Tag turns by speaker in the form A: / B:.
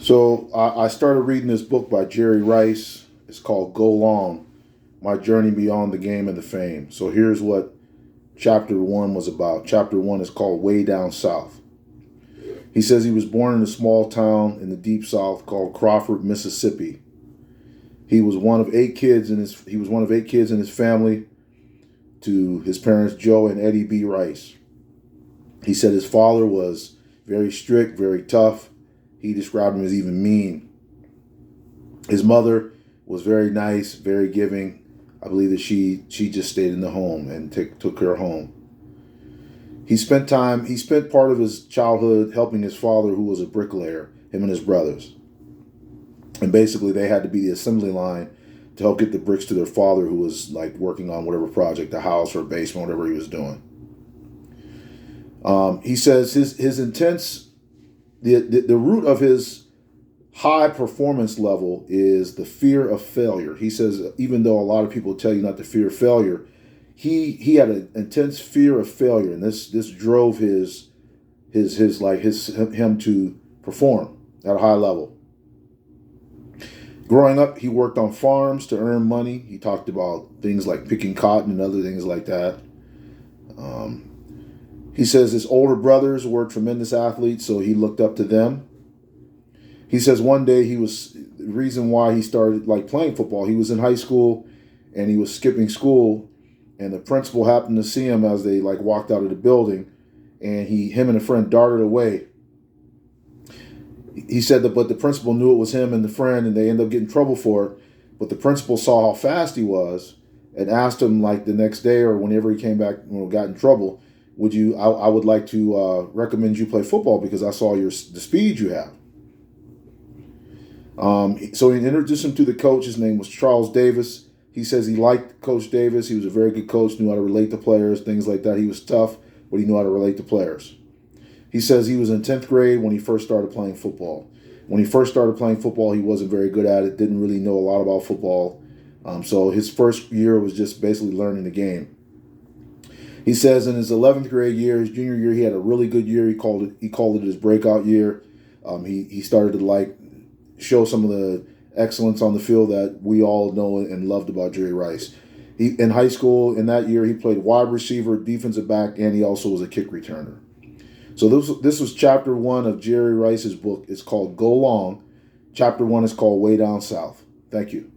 A: So I started reading this book by Jerry Rice. It's called Go Long, My Journey Beyond the Game and the Fame. So here's what chapter 1 was about. Chapter 1 is called Way Down South. He says he was born in a small town in the deep south called Crawford, Mississippi. He was one of eight kids in his family to his parents Joe and Eddie B. Rice. He said his father was very strict, very tough. He described him as even mean. His mother was very nice, very giving. I believe that she just stayed in the home and took her home. He spent part of his childhood helping his father, who was a bricklayer, him and his brothers. And basically they had to be the assembly line to help get the bricks to their father, who was like working on whatever project, a house or a basement, whatever he was doing. He says his intense, the root of his high performance level is the fear of failure. He says even though a lot of people tell you not to fear failure, he had an intense fear of failure, and this drove him to perform at a high level. Growing up, he worked on farms to earn money. He talked about things like picking cotton and other things like that. He says his older brothers were tremendous athletes, so he looked up to them. He says one day the reason why he started playing football, he was in high school and he was skipping school, and the principal happened to see him as they walked out of the building, and him and a friend darted away. He said that, but the principal knew it was him and the friend, and they ended up getting in trouble for it. But the principal saw how fast he was and asked him the next day or whenever he came back, got in trouble, I would like to recommend you play football because I saw the speed you have. So he introduced him to the coach. His name was Charles Davis. He says he liked Coach Davis. He was a very good coach, knew how to relate to players, things like that. He was tough, but he knew how to relate to players. He says he was in 10th grade when he first started playing football. When he first started playing football, he wasn't very good at it, didn't really know a lot about football. So his first year was just basically learning the game. He says in his 11th grade year, his junior year, he had a really good year. He called it his breakout year. He started to show some of the excellence on the field that we all know and loved about Jerry Rice. In high school, in that year, he played wide receiver, defensive back, and he also was a kick returner. So this was chapter 1 of Jerry Rice's book. It's called Go Long. Chapter 1 is called Way Down South. Thank you.